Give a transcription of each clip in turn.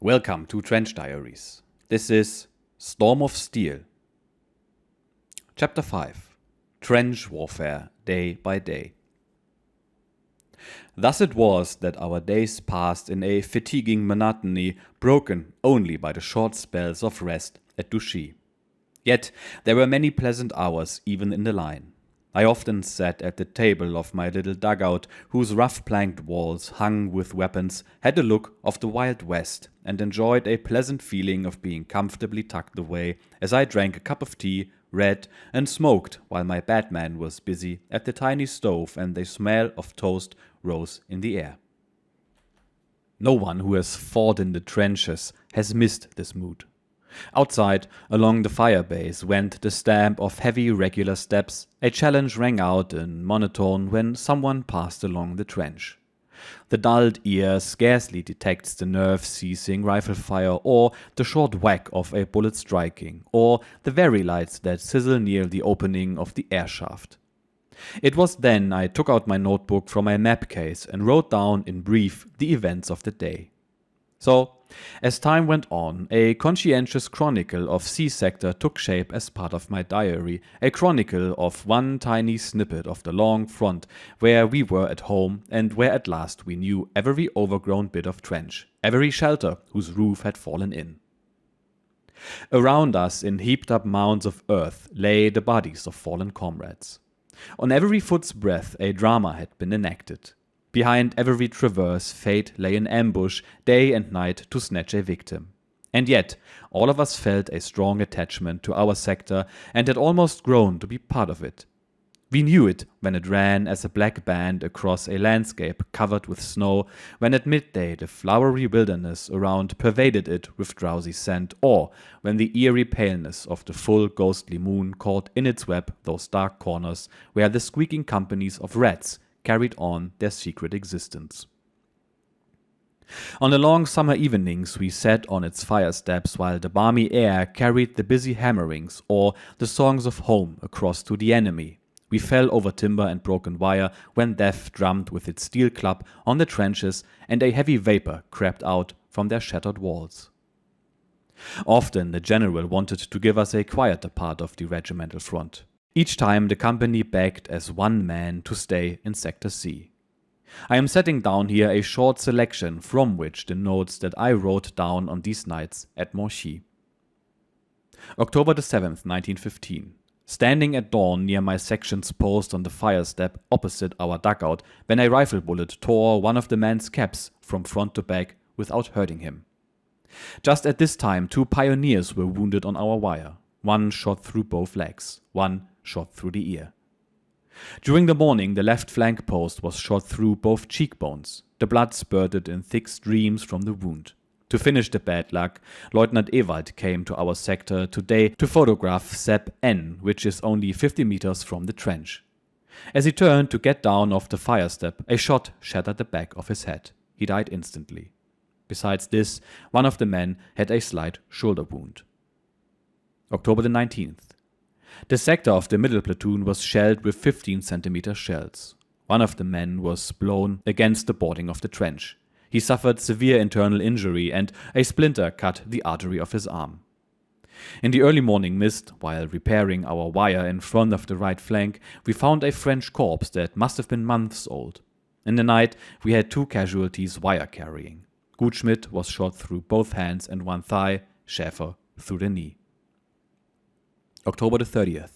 Welcome to Trench Diaries. This is Storm of Steel. Chapter 5. Trench Warfare Day by Day. Thus it was that our days passed in a fatiguing monotony, broken only by the short spells of rest at Douchy. Yet there were many pleasant hours even in the line. I often sat at the table of my little dugout, whose rough-planked walls, hung with weapons, had the look of the Wild West, and enjoyed a pleasant feeling of being comfortably tucked away as I drank a cup of tea, read, and smoked while my batman was busy at the tiny stove and the smell of toast rose in the air. No one who has fought in the trenches has missed this mood. Outside, along the fire base, went the stamp of heavy regular steps. A challenge rang out in monotone when someone passed along the trench. The dulled ear scarcely detects the nerve-seizing rifle fire, or the short whack of a bullet striking, or the very lights that sizzle near the opening of the air shaft. It was then I took out my notebook from my map case and wrote down in brief the events of the day. So, as time went on, a conscientious chronicle of C-Sector took shape as part of my diary, a chronicle of one tiny snippet of the long front where we were at home and where at last we knew every overgrown bit of trench, every shelter whose roof had fallen in. Around us, in heaped-up mounds of earth, lay the bodies of fallen comrades. On every foot's breadth a drama had been enacted. Behind every traverse, fate lay in ambush, day and night, to snatch a victim. And yet, all of us felt a strong attachment to our sector and had almost grown to be part of it. We knew it when it ran as a black band across a landscape covered with snow, when at midday the flowery wilderness around pervaded it with drowsy scent, or when the eerie paleness of the full ghostly moon caught in its web those dark corners where the squeaking companies of rats carried on their secret existence. On the long summer evenings we sat on its fire steps while the balmy air carried the busy hammerings or the songs of home across to the enemy. We fell over timber and broken wire when death drummed with its steel club on the trenches and a heavy vapor crept out from their shattered walls. Often the general wanted to give us a quieter part of the regimental front. Each time the company begged as one man to stay in Sector C. I am setting down here a short selection from which the notes that I wrote down on these nights at Monchy. October the 7th, 1915. Standing at dawn near my section's post on the fire step opposite our dugout when a rifle bullet tore one of the man's caps from front to back without hurting him. Just at this time 2 pioneers were wounded on our wire. One shot through both legs, one shot through the ear. During the morning the left flank post was shot through both cheekbones. The blood spurted in thick streams from the wound. To finish the bad luck, Lieutenant Ewald came to our sector today to photograph Sepp N, which is only 50 meters from the trench. As he turned to get down off the fire step, a shot shattered the back of his head. He died instantly. Besides this, one of the men had a slight shoulder wound. October the 19th. The sector of the middle platoon was shelled with 15-centimeter shells. One of the men was blown against the boarding of the trench. He suffered severe internal injury and a splinter cut the artery of his arm. In the early morning mist, while repairing our wire in front of the right flank, we found a French corpse that must have been months old. In the night, we had 2 casualties wire carrying. Gutschmidt was shot through both hands and one thigh, Schäfer through the knee. October the 30th.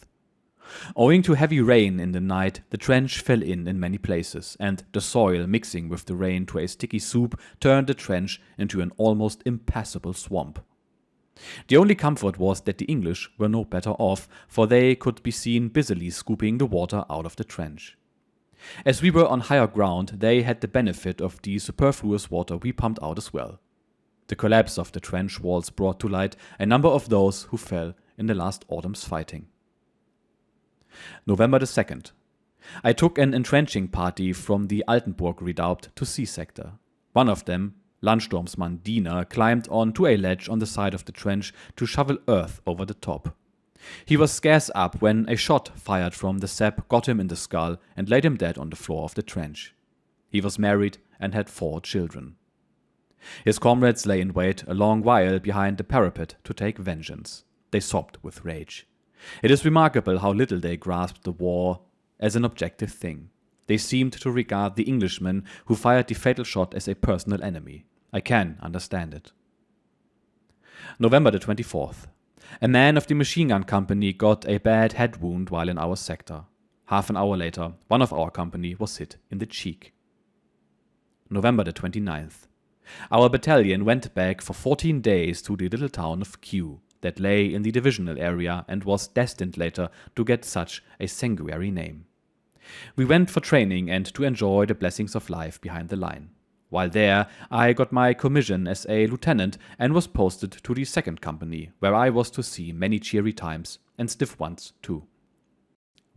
Owing to heavy rain in the night, the trench fell in many places, and the soil mixing with the rain to a sticky soup turned the trench into an almost impassable swamp. The only comfort was that the English were no better off, for they could be seen busily scooping the water out of the trench. As we were on higher ground, they had the benefit of the superfluous water we pumped out as well. The collapse of the trench walls brought to light a number of those who fell in the last autumn's fighting. November the 2nd. I took an entrenching party from the Altenburg redoubt to C-Sector. One of them, Landsturmsmann Diener, climbed on to a ledge on the side of the trench to shovel earth over the top. He was scarce up when a shot fired from the sap got him in the skull and laid him dead on the floor of the trench. He was married and had 4 children. His comrades lay in wait a long while behind the parapet to take vengeance. They sobbed with rage. It is remarkable how little they grasped the war as an objective thing. They seemed to regard the Englishman who fired the fatal shot as a personal enemy. I can understand it. November the 24th. A man of the machine gun company got a bad head wound while in our sector. Half an hour later, one of our company was hit in the cheek. November the 29th. Our battalion went back for 14 days to the little town of Q that lay in the divisional area and was destined later to get such a sanguinary name. We went for training and to enjoy the blessings of life behind the line. While there, I got my commission as a lieutenant and was posted to the 2nd Company, where I was to see many cheery times and stiff ones too.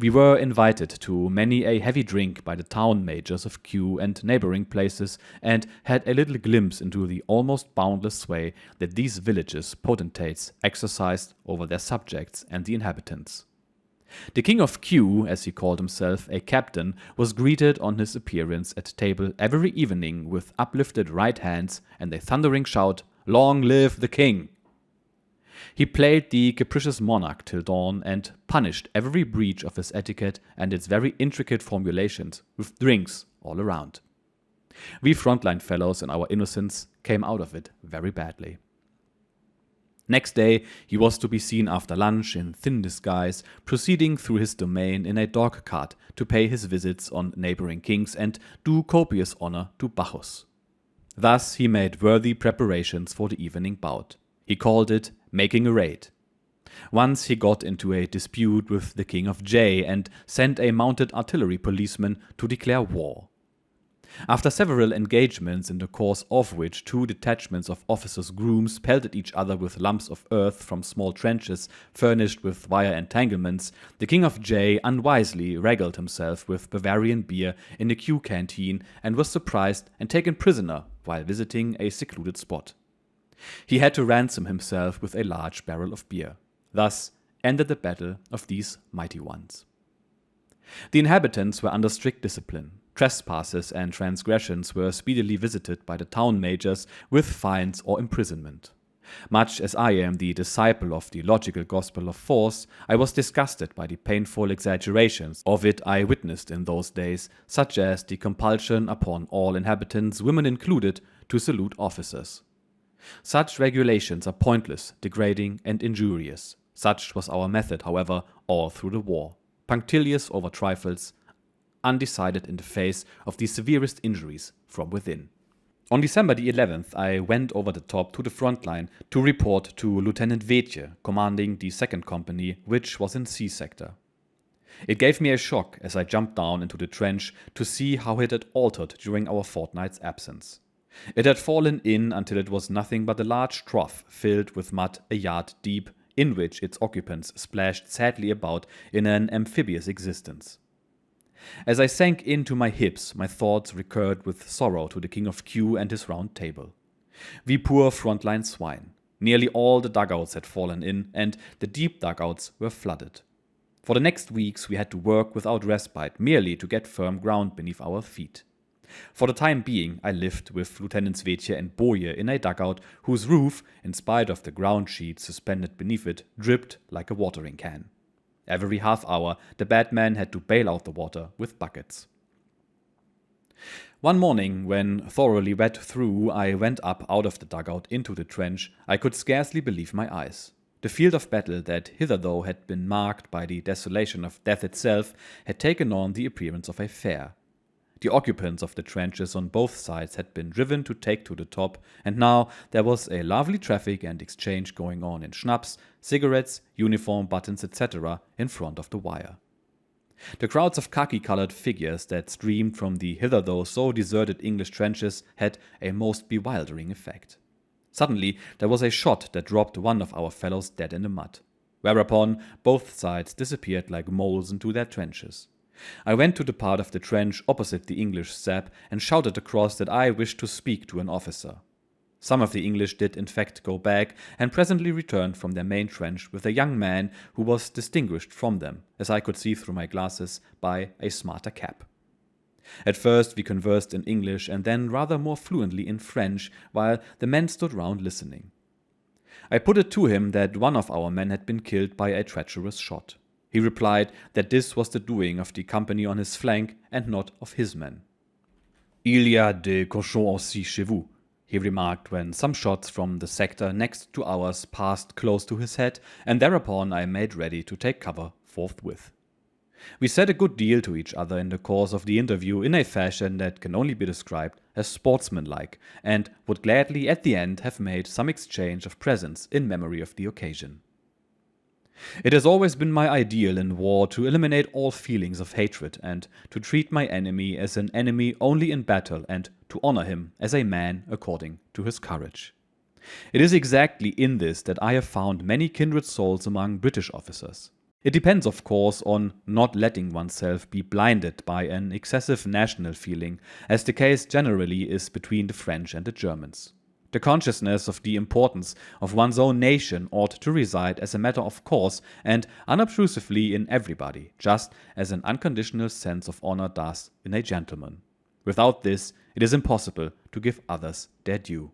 We were invited to many a heavy drink by the town majors of Q and neighboring places, and had a little glimpse into the almost boundless sway that these villages' potentates exercised over their subjects and the inhabitants. The king of Q, as he called himself, a captain, was greeted on his appearance at table every evening with uplifted right hands and a thundering shout, "Long live the king!" He played the capricious monarch till dawn and punished every breach of his etiquette and its very intricate formulations with drinks all around. We frontline fellows in our innocence came out of it very badly. Next day he was to be seen after lunch in thin disguise, proceeding through his domain in a dog cart to pay his visits on neighboring kings and do copious honor to Bacchus. Thus he made worthy preparations for the evening bout. He called it making a raid. Once he got into a dispute with the king of J and sent a mounted artillery policeman to declare war. After several engagements, in the course of which 2 detachments of officers' grooms pelted each other with lumps of earth from small trenches furnished with wire entanglements, the king of J unwisely regaled himself with Bavarian beer in the Q canteen and was surprised and taken prisoner while visiting a secluded spot. He had to ransom himself with a large barrel of beer. Thus ended the battle of these mighty ones. The inhabitants were under strict discipline. Trespasses and transgressions were speedily visited by the town majors with fines or imprisonment. Much as I am the disciple of the logical gospel of force, I was disgusted by the painful exaggerations of it I witnessed in those days, such as the compulsion upon all inhabitants, women included, to salute officers. Such regulations are pointless, degrading, and injurious. Such was our method, however, all through the war. Punctilious over trifles, undecided in the face of the severest injuries from within. On December the 11th, I went over the top to the front line to report to Lieutenant Wetje, commanding the 2nd Company, which was in C sector. It gave me a shock as I jumped down into the trench to see how it had altered during our fortnight's absence. It had fallen in until it was nothing but a large trough filled with mud a yard deep, in which its occupants splashed sadly about in an amphibious existence. As I sank into my hips, my thoughts recurred with sorrow to the king of Q and his round table. We poor frontline swine. Nearly all the dugouts had fallen in, and the deep dugouts were flooded. For the next weeks we had to work without respite, merely to get firm ground beneath our feet. For the time being, I lived with Lieutenants Wetje and Boje in a dugout whose roof, in spite of the ground sheet suspended beneath it, dripped like a watering can. Every half hour, the bad man had to bail out the water with buckets. One morning, when thoroughly wet through, I went up out of the dugout into the trench. I could scarcely believe my eyes. The field of battle that hitherto had been marked by the desolation of death itself had taken on the appearance of a fair. The occupants of the trenches on both sides had been driven to take to the top, and now there was a lively traffic and exchange going on in schnapps, cigarettes, uniform buttons, etc. in front of the wire. The crowds of khaki-colored figures that streamed from the hitherto so deserted English trenches had a most bewildering effect. Suddenly there was a shot that dropped one of our fellows dead in the mud, whereupon both sides disappeared like moles into their trenches. I went to the part of the trench opposite the English sap and shouted across that I wished to speak to an officer. Some of the English did in fact go back, and presently returned from their main trench with a young man who was distinguished from them, as I could see through my glasses, by a smarter cap. At first we conversed in English and then rather more fluently in French, while the men stood round listening. I put it to him that one of our men had been killed by a treacherous shot. He replied that this was the doing of the company on his flank and not of his men. Il y a des cochons aussi chez vous, he remarked when some shots from the sector next to ours passed close to his head, and thereupon I made ready to take cover forthwith. We said a good deal to each other in the course of the interview in a fashion that can only be described as sportsmanlike, and would gladly at the end have made some exchange of presents in memory of the occasion. It has always been my ideal in war to eliminate all feelings of hatred and to treat my enemy as an enemy only in battle and to honor him as a man according to his courage. It is exactly in this that I have found many kindred souls among British officers. It depends, of course, on not letting oneself be blinded by an excessive national feeling, as the case generally is between the French and the Germans. The consciousness of the importance of one's own nation ought to reside as a matter of course and unobtrusively in everybody, just as an unconditional sense of honor does in a gentleman. Without this, it is impossible to give others their due.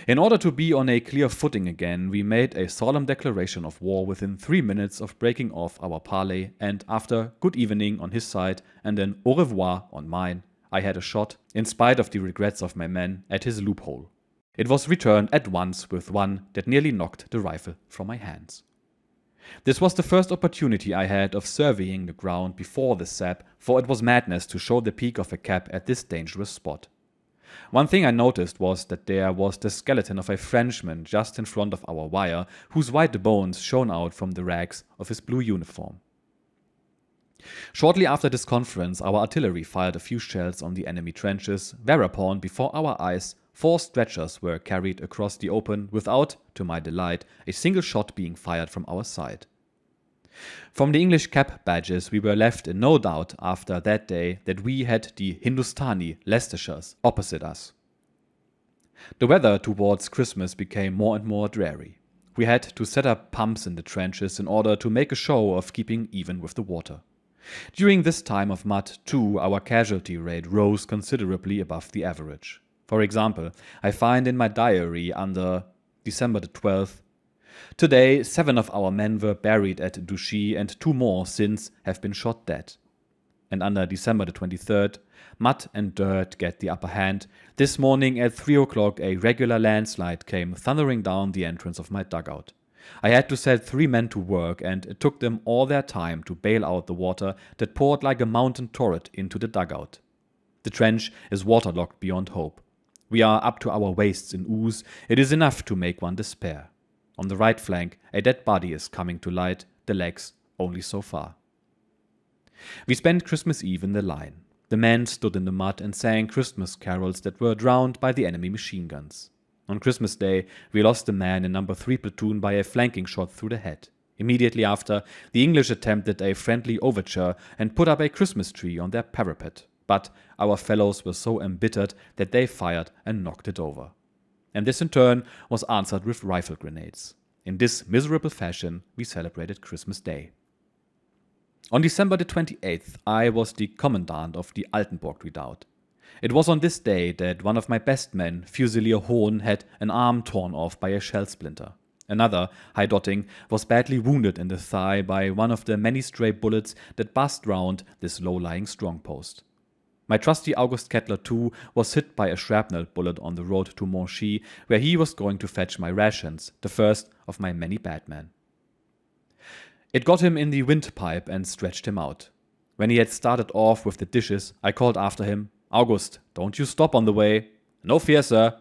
In order to be on a clear footing again, we made a solemn declaration of war within 3 minutes of breaking off our parley, and after good evening on his side and an au revoir on mine, I had a shot, in spite of the regrets of my men, at his loophole. It was returned at once with one that nearly knocked the rifle from my hands. This was the first opportunity I had of surveying the ground before the sap, for it was madness to show the peak of a cap at this dangerous spot. One thing I noticed was that there was the skeleton of a Frenchman just in front of our wire, whose white bones shone out from the rags of his blue uniform. Shortly after this conference, our artillery fired a few shells on the enemy trenches, whereupon, before our eyes, 4 stretchers were carried across the open without, to my delight, a single shot being fired from our side. From the English cap badges, we were left in no doubt after that day that we had the Hindustani Leicestershires opposite us. The weather towards Christmas became more and more dreary. We had to set up pumps in the trenches in order to make a show of keeping even with the water. During this time of mud, too, our casualty rate rose considerably above the average. For example, I find in my diary under December the 12th, "Today 7 of our men were buried at Douchy and 2 more since have been shot dead." And under December the 23rd, "Mud and dirt get the upper hand. This morning at 3 o'clock a regular landslide came thundering down the entrance of my dugout. I had to set 3 men to work, and it took them all their time to bail out the water that poured like a mountain torrent into the dugout. The trench is waterlogged beyond hope. We are up to our waists in ooze. It is enough to make one despair. On the right flank, a dead body is coming to light, the legs only so far." We spent Christmas Eve in the line. The men stood in the mud and sang Christmas carols that were drowned by the enemy machine guns. On Christmas Day, we lost a man in No. 3 platoon by a flanking shot through the head. Immediately after, the English attempted a friendly overture and put up a Christmas tree on their parapet, but our fellows were so embittered that they fired and knocked it over. And this in turn was answered with rifle grenades. In this miserable fashion, we celebrated Christmas Day. On December the 28th, I was the commandant of the Altenburg redoubt. It was on this day that one of my best men, Fusilier Hohn, had an arm torn off by a shell splinter. Another, Heidotting, was badly wounded in the thigh by one of the many stray bullets that buzzed round this low-lying strongpost. My trusty August Kettler, too, was hit by a shrapnel bullet on the road to Monchy, where he was going to fetch my rations, the first of my many bad men. It got him in the windpipe and stretched him out. When he had started off with the dishes, I called after him, "August, don't you stop on the way." "No fear, sir."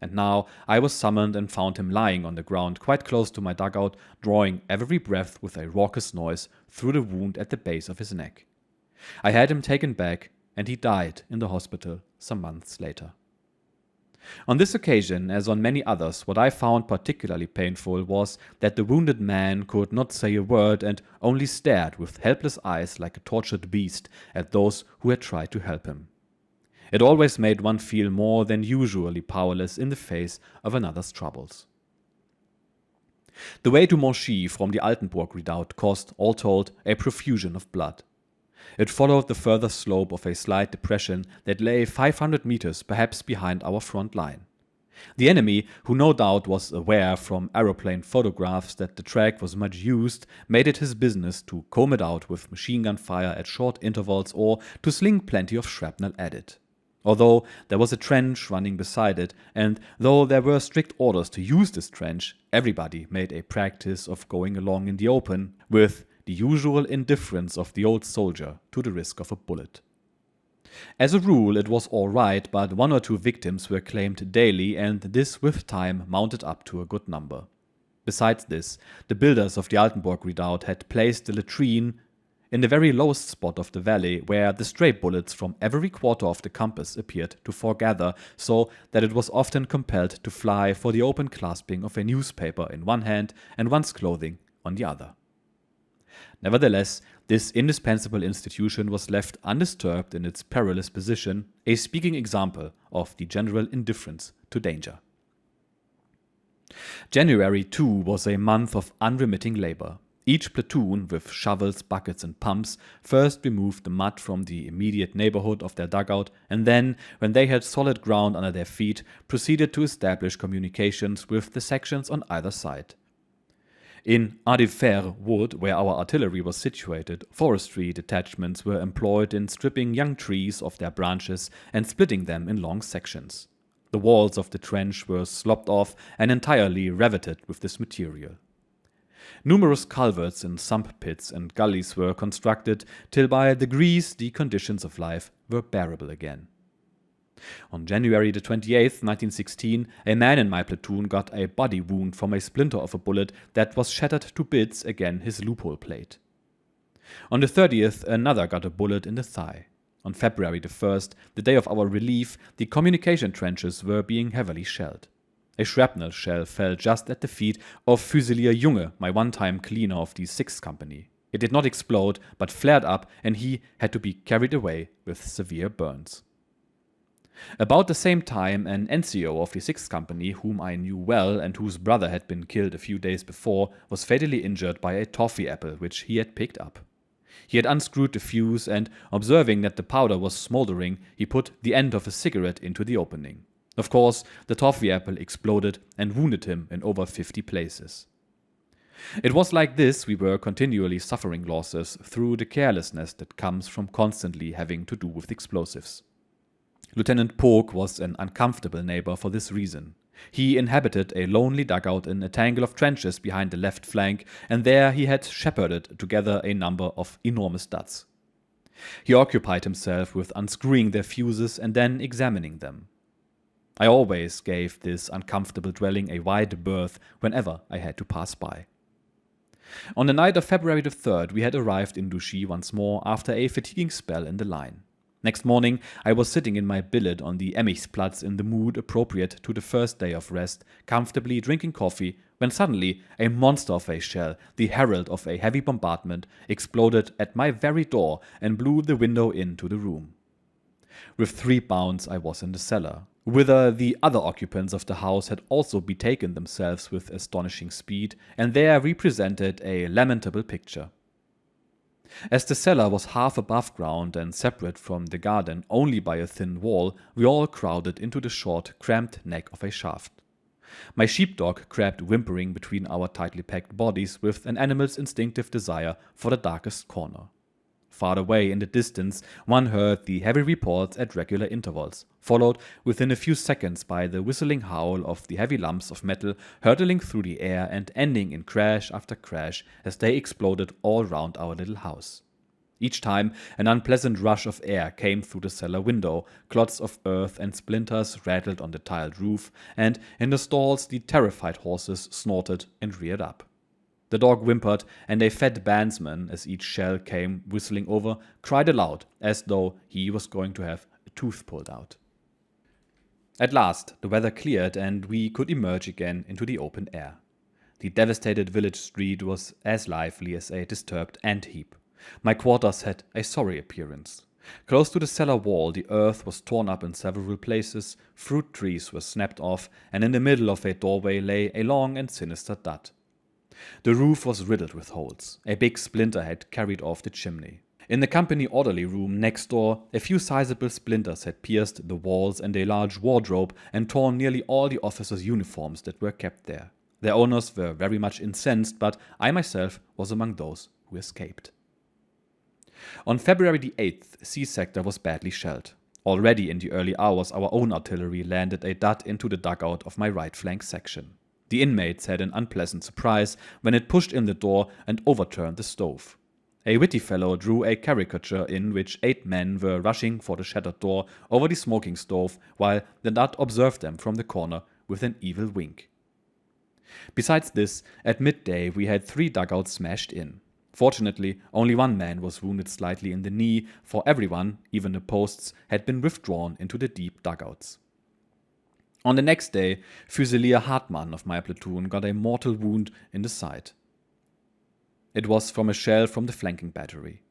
And now I was summoned and found him lying on the ground quite close to my dugout, drawing every breath with a raucous noise through the wound at the base of his neck. I had him taken back, and he died in the hospital some months later. On this occasion, as on many others, what I found particularly painful was that the wounded man could not say a word and only stared with helpless eyes like a tortured beast at those who had tried to help him. It always made one feel more than usually powerless in the face of another's troubles. The way to Monchy from the Altenburg redoubt cost, all told, a profusion of blood. It followed the further slope of a slight depression that lay 500 meters perhaps behind our front line. The enemy, who no doubt was aware from aeroplane photographs that the track was much used, made it his business to comb it out with machine gun fire at short intervals or to sling plenty of shrapnel at it. Although there was a trench running beside it, and though there were strict orders to use this trench, everybody made a practice of going along in the open, with the usual indifference of the old soldier to the risk of a bullet. As a rule, it was all right, but 1 or 2 victims were claimed daily, and this with time mounted up to a good number. Besides this, the builders of the Altenburg redoubt had placed the latrine in the very lowest spot of the valley, where the stray bullets from every quarter of the compass appeared to foregather, so that it was often compelled to fly for the open clasping of a newspaper in one hand and one's clothing on the other. Nevertheless, this indispensable institution was left undisturbed in its perilous position, a speaking example of the general indifference to danger. January, too, was a month of unremitting labor. Each platoon, with shovels, buckets, and pumps, first removed the mud from the immediate neighborhood of their dugout, and then, when they had solid ground under their feet, proceeded to establish communications with the sections on either side. In Ardifer wood, where our artillery was situated, forestry detachments were employed in stripping young trees of their branches and splitting them in long sections. The walls of the trench were slopped off and entirely revetted with this material. Numerous culverts and sump pits and gullies were constructed, till by degrees the conditions of life were bearable again. On January the 28th, 1916, a man in my platoon got a body wound from a splinter of a bullet that was shattered to bits against his loophole plate. On the 30th, another got a bullet in the thigh. On February the 1st, the day of our relief, the communication trenches were being heavily shelled. A shrapnel shell fell just at the feet of Fusilier Junge, my one-time cleaner of the 6th Company. It did not explode, but flared up, and he had to be carried away with severe burns. About the same time, an NCO of the 6th Company, whom I knew well and whose brother had been killed a few days before, was fatally injured by a toffee apple which he had picked up. He had unscrewed the fuse and, observing that the powder was smoldering, he put the end of a cigarette into the opening. Of course, the toffee apple exploded and wounded him in over 50 places. It was like this we were continually suffering losses through the carelessness that comes from constantly having to do with explosives. Lieutenant Polk was an uncomfortable neighbor for this reason. He inhabited a lonely dugout in a tangle of trenches behind the left flank, and there he had shepherded together a number of enormous duds. He occupied himself with unscrewing their fuses and then examining them. I always gave this uncomfortable dwelling a wide berth whenever I had to pass by. On the night of February the 3rd, we had arrived in Douchy once more after a fatiguing spell in the line. Next morning, I was sitting in my billet on the Emmigsplatz in the mood appropriate to the first day of rest, comfortably drinking coffee, when suddenly a monster of a shell, the herald of a heavy bombardment, exploded at my very door and blew the window into the room. With 3 bounds I was in the cellar, whither the other occupants of the house had also betaken themselves with astonishing speed, and there represented a lamentable picture. As the cellar was half above ground and separate from the garden only by a thin wall, we all crowded into the short, cramped neck of a shaft. My sheepdog crept whimpering between our tightly packed bodies with an animal's instinctive desire for the darkest corner. Far away in the distance, one heard the heavy reports at regular intervals, followed within a few seconds by the whistling howl of the heavy lumps of metal hurtling through the air and ending in crash after crash as they exploded all round our little house. Each time an unpleasant rush of air came through the cellar window, clods of earth and splinters rattled on the tiled roof, and in the stalls the terrified horses snorted and reared up. The dog whimpered, and a fat bandsman, as each shell came whistling over, cried aloud, as though he was going to have a tooth pulled out. At last the weather cleared, and we could emerge again into the open air. The devastated village street was as lively as a disturbed ant-heap. My quarters had a sorry appearance. Close to the cellar wall the earth was torn up in several places, fruit trees were snapped off, and in the middle of a doorway lay a long and sinister dud. The roof was riddled with holes. A big splinter had carried off the chimney. In the company orderly room next door, a few sizable splinters had pierced the walls and a large wardrobe and torn nearly all the officers' uniforms that were kept there. Their owners were very much incensed, but I myself was among those who escaped. On February the 8th, C sector was badly shelled. Already in the early hours, our own artillery landed a dud into the dugout of my right flank section. The inmates had an unpleasant surprise when it pushed in the door and overturned the stove. A witty fellow drew a caricature in which 8 men were rushing for the shattered door over the smoking stove, while the dud observed them from the corner with an evil wink. Besides this, at midday we had 3 dugouts smashed in. Fortunately, only 1 man was wounded slightly in the knee, for everyone, even the posts, had been withdrawn into the deep dugouts. On the next day, Fusilier Hartmann of my platoon got a mortal wound in the side. It was from a shell from the flanking battery.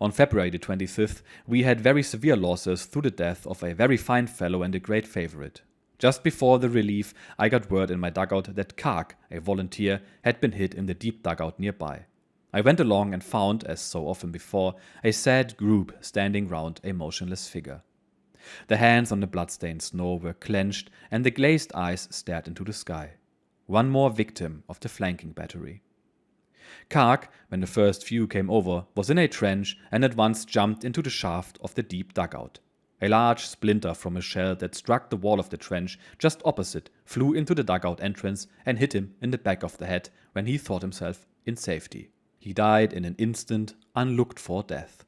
On February the 25th, we had very severe losses through the death of a very fine fellow and a great favorite. Just before the relief, I got word in my dugout that Kark, a volunteer, had been hit in the deep dugout nearby. I went along and found, as so often before, a sad group standing round a motionless figure. The hands on the blood-stained snow were clenched, and the glazed eyes stared into the sky. One more victim of the flanking battery. Kark, when the first few came over, was in a trench and at once jumped into the shaft of the deep dugout. A large splinter from a shell that struck the wall of the trench just opposite flew into the dugout entrance and hit him in the back of the head when he thought himself in safety. He died in an instant, unlooked-for death.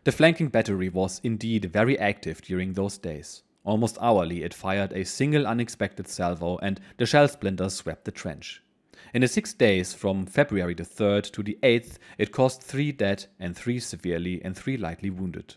The flanking battery was indeed very active during those days. Almost hourly it fired a single unexpected salvo and the shell splinters swept the trench. In the 6 days from February the 3rd to the 8th, it caused 3 dead and 3 severely and 3 lightly wounded.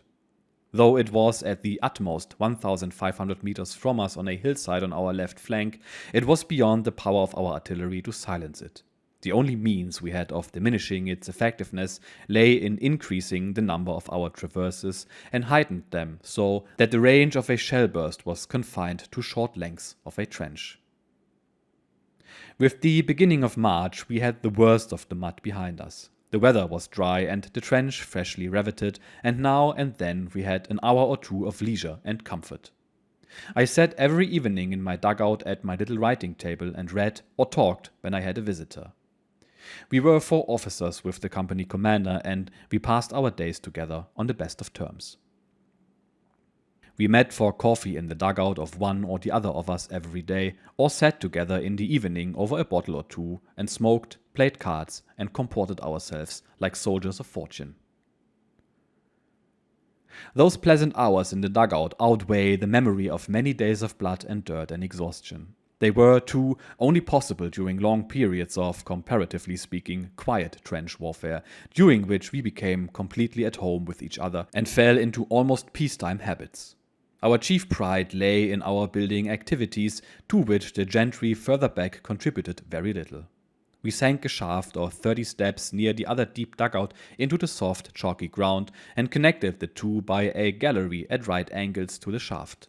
Though it was at the utmost 1,500 meters from us on a hillside on our left flank, it was beyond the power of our artillery to silence it. The only means we had of diminishing its effectiveness lay in increasing the number of our traverses and heightened them so that the range of a shell burst was confined to short lengths of a trench. With the beginning of March, we had the worst of the mud behind us. The weather was dry and the trench freshly revetted, and now and then we had an hour or 2 of leisure and comfort. I sat every evening in my dugout at my little writing table and read or talked when I had a visitor. We were 4 officers with the company commander, and we passed our days together on the best of terms. We met for coffee in the dugout of one or the other of us every day, or sat together in the evening over a bottle or 2, and smoked, played cards, and comported ourselves like soldiers of fortune. Those pleasant hours in the dugout outweigh the memory of many days of blood and dirt and exhaustion. They were, too, only possible during long periods of, comparatively speaking, quiet trench warfare, during which we became completely at home with each other and fell into almost peacetime habits. Our chief pride lay in our building activities, to which the gentry further back contributed very little. We sank a shaft or 30 steps near the other deep dugout into the soft, chalky ground and connected the 2 by a gallery at right angles to the shaft.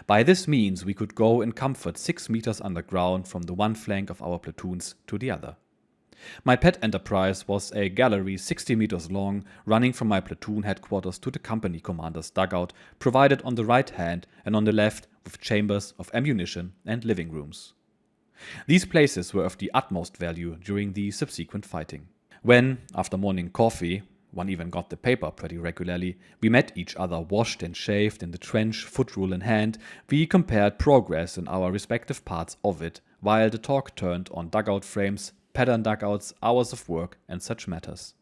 By this means we could go in comfort 6 meters underground from the one flank of our platoons to the other. My pet enterprise was a gallery 60 meters long, running from my platoon headquarters to the company commander's dugout, provided on the right hand and on the left with chambers of ammunition and living rooms. These places were of the utmost value during the subsequent fighting. When, after morning coffee, one even got the paper pretty regularly, we met each other washed and shaved in the trench, foot rule in hand, we compared progress in our respective parts of it, while the talk turned on dugout frames, pattern dugouts, hours of work, and such matters.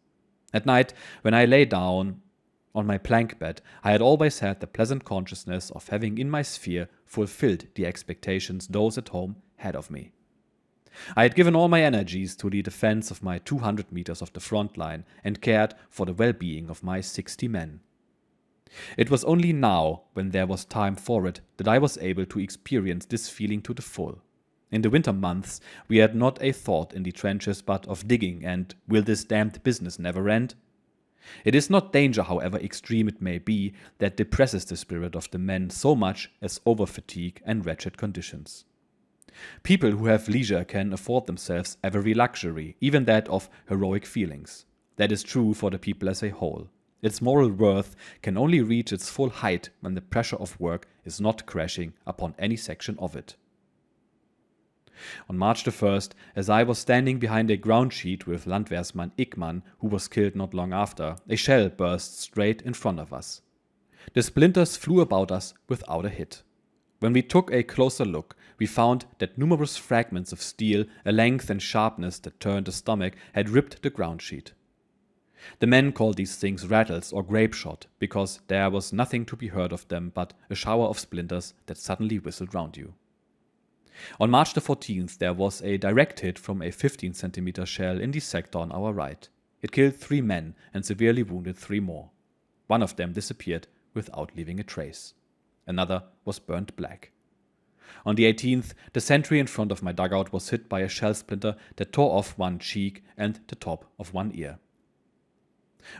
At night, when I lay down on my plank bed, I had always had the pleasant consciousness of having in my sphere fulfilled the expectations those at home had of me. I had given all my energies to the defense of my 200 meters of the front line and cared for the well-being of my 60 men. It was only now, when there was time for it, that I was able to experience this feeling to the full. In the winter months, we had not a thought in the trenches but of digging and will this damned business never end? It is not danger, however extreme it may be, that depresses the spirit of the men so much as over-fatigue and wretched conditions. People who have leisure can afford themselves every luxury, even that of heroic feelings. That is true for the people as a whole. Its moral worth can only reach its full height when the pressure of work is not crashing upon any section of it. On March the 1st, as I was standing behind a ground sheet with Landwehrsmann Ickmann, who was killed not long after, a shell burst straight in front of us. The splinters flew about us without a hit. When we took a closer look, we found that numerous fragments of steel, a length and sharpness that turned the stomach, had ripped the ground sheet. The men called these things rattles or grape shot, because there was nothing to be heard of them but a shower of splinters that suddenly whistled round you. On March the 14th, there was a direct hit from a 15-centimeter shell in the sector on our right. It killed 3 men and severely wounded 3 more. One of them disappeared without leaving a trace. Another was burnt black. On the 18th, the sentry in front of my dugout was hit by a shell splinter that tore off one cheek and the top of one ear.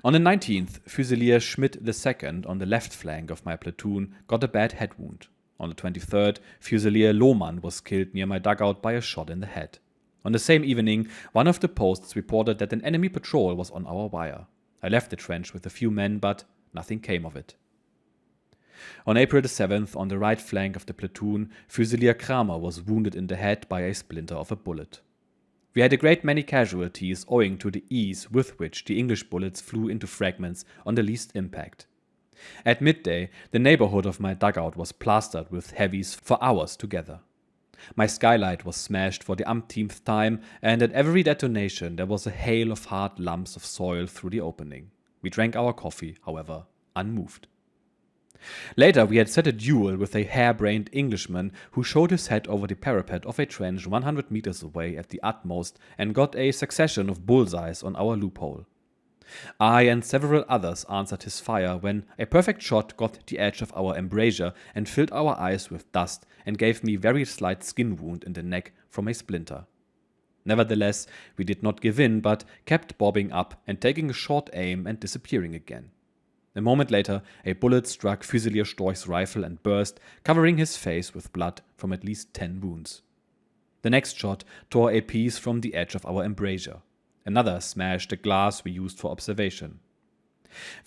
On the 19th, Fusilier Schmidt II on the left flank of my platoon got a bad head wound. On the 23rd, Fusilier Lohmann was killed near my dugout by a shot in the head. On the same evening, one of the posts reported that an enemy patrol was on our wire. I left the trench with a few men, but nothing came of it. On April the 7th, on the right flank of the platoon, Fusilier Kramer was wounded in the head by a splinter of a bullet. We had a great many casualties owing to the ease with which the English bullets flew into fragments on the least impact. At midday, the neighborhood of my dugout was plastered with heavies for hours together. My skylight was smashed for the umpteenth time, and at every detonation there was a hail of hard lumps of soil through the opening. We drank our coffee, however, unmoved. Later, we had set a duel with a harebrained Englishman who showed his head over the parapet of a trench 100 meters away at the utmost and got a succession of bullseyes on our loophole. I and several others answered his fire when a perfect shot got the edge of our embrasure and filled our eyes with dust and gave me very slight skin wound in the neck from a splinter. Nevertheless, we did not give in, but kept bobbing up and taking a short aim and disappearing again. A moment later, a bullet struck Fusilier Storch's rifle and burst, covering his face with blood from at least 10 wounds. The next shot tore a piece from the edge of our embrasure. Another smashed the glass we used for observation.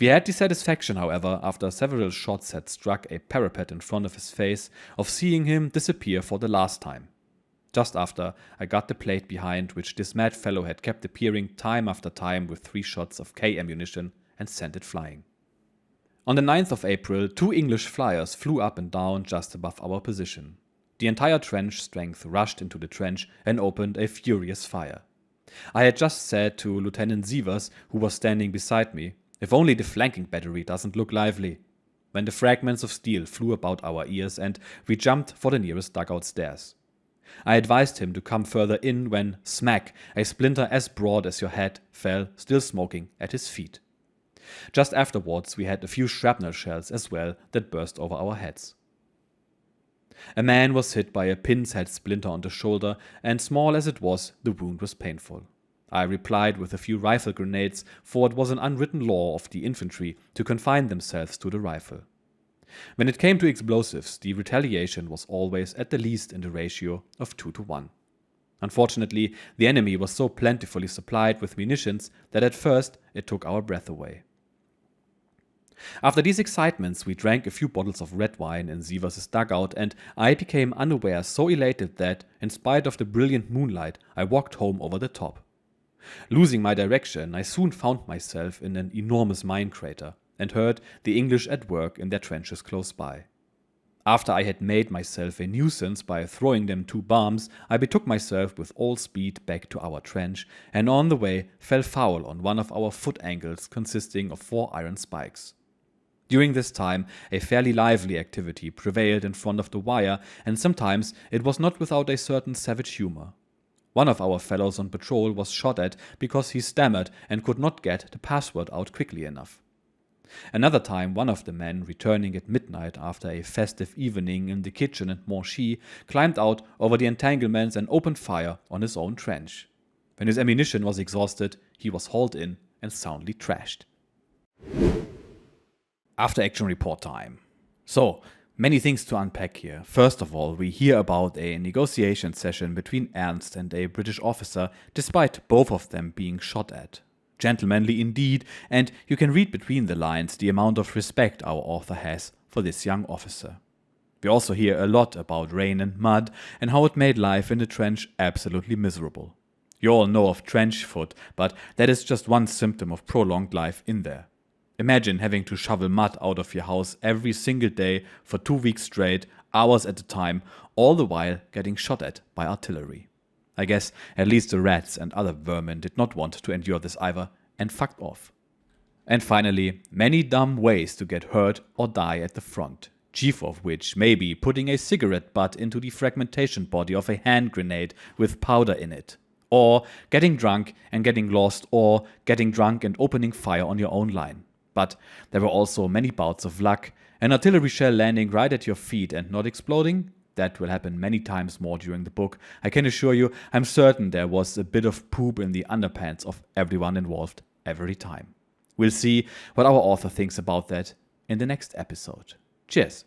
We had the satisfaction, however, after several shots had struck a parapet in front of his face, of seeing him disappear for the last time. Just after, I got the plate behind which this mad fellow had kept appearing time after time with 3 shots of K ammunition and sent it flying. On the 9th of April, 2 English flyers flew up and down just above our position. The entire trench strength rushed into the trench and opened a furious fire. I had just said to Lieutenant Sievers, who was standing beside me, "If only the flanking battery doesn't look lively," when the fragments of steel flew about our ears and we jumped for the nearest dugout stairs. I advised him to come further in when, smack, a splinter as broad as your head fell, still smoking, at his feet. Just afterwards we had a few shrapnel shells as well that burst over our heads. A man was hit by a pin's head splinter on the shoulder, and small as it was, the wound was painful. I replied with a few rifle grenades, for it was an unwritten law of the infantry to confine themselves to the rifle. When it came to explosives, the retaliation was always at the least in the ratio of 2 to 1. Unfortunately, the enemy was so plentifully supplied with munitions that at first it took our breath away. After these excitements, we drank a few bottles of red wine in Sievers' dugout, and I became unaware so elated that, in spite of the brilliant moonlight, I walked home over the top. Losing my direction, I soon found myself in an enormous mine crater, and heard the English at work in their trenches close by. After I had made myself a nuisance by throwing them 2 bombs, I betook myself with all speed back to our trench, and on the way fell foul on one of our foot ankles consisting of 4 iron spikes. During this time, a fairly lively activity prevailed in front of the wire, and sometimes it was not without a certain savage humor. One of our fellows on patrol was shot at because he stammered and could not get the password out quickly enough. Another time, one of the men, returning at midnight after a festive evening in the kitchen at Monchy, climbed out over the entanglements and opened fire on his own trench. When his ammunition was exhausted, he was hauled in and soundly trashed. After action report time. So, many things to unpack here. First of all, we hear about a negotiation session between Ernst and a British officer, despite both of them being shot at. Gentlemanly indeed, and you can read between the lines the amount of respect our author has for this young officer. We also hear a lot about rain and mud and how it made life in the trench absolutely miserable. You all know of trench foot, but that is just one symptom of prolonged life in there. Imagine having to shovel mud out of your house every single day for 2 weeks straight, hours at a time, all the while getting shot at by artillery. I guess at least the rats and other vermin did not want to endure this either and fucked off. And finally, many dumb ways to get hurt or die at the front, chief of which may be putting a cigarette butt into the fragmentation body of a hand grenade with powder in it, or getting drunk and getting lost, or getting drunk and opening fire on your own line. But there were also many bouts of luck, an artillery shell landing right at your feet and not exploding. That will happen many times more during the book. I can assure you, I'm certain there was a bit of poop in the underpants of everyone involved every time. We'll see what our author thinks about that in the next episode. Cheers.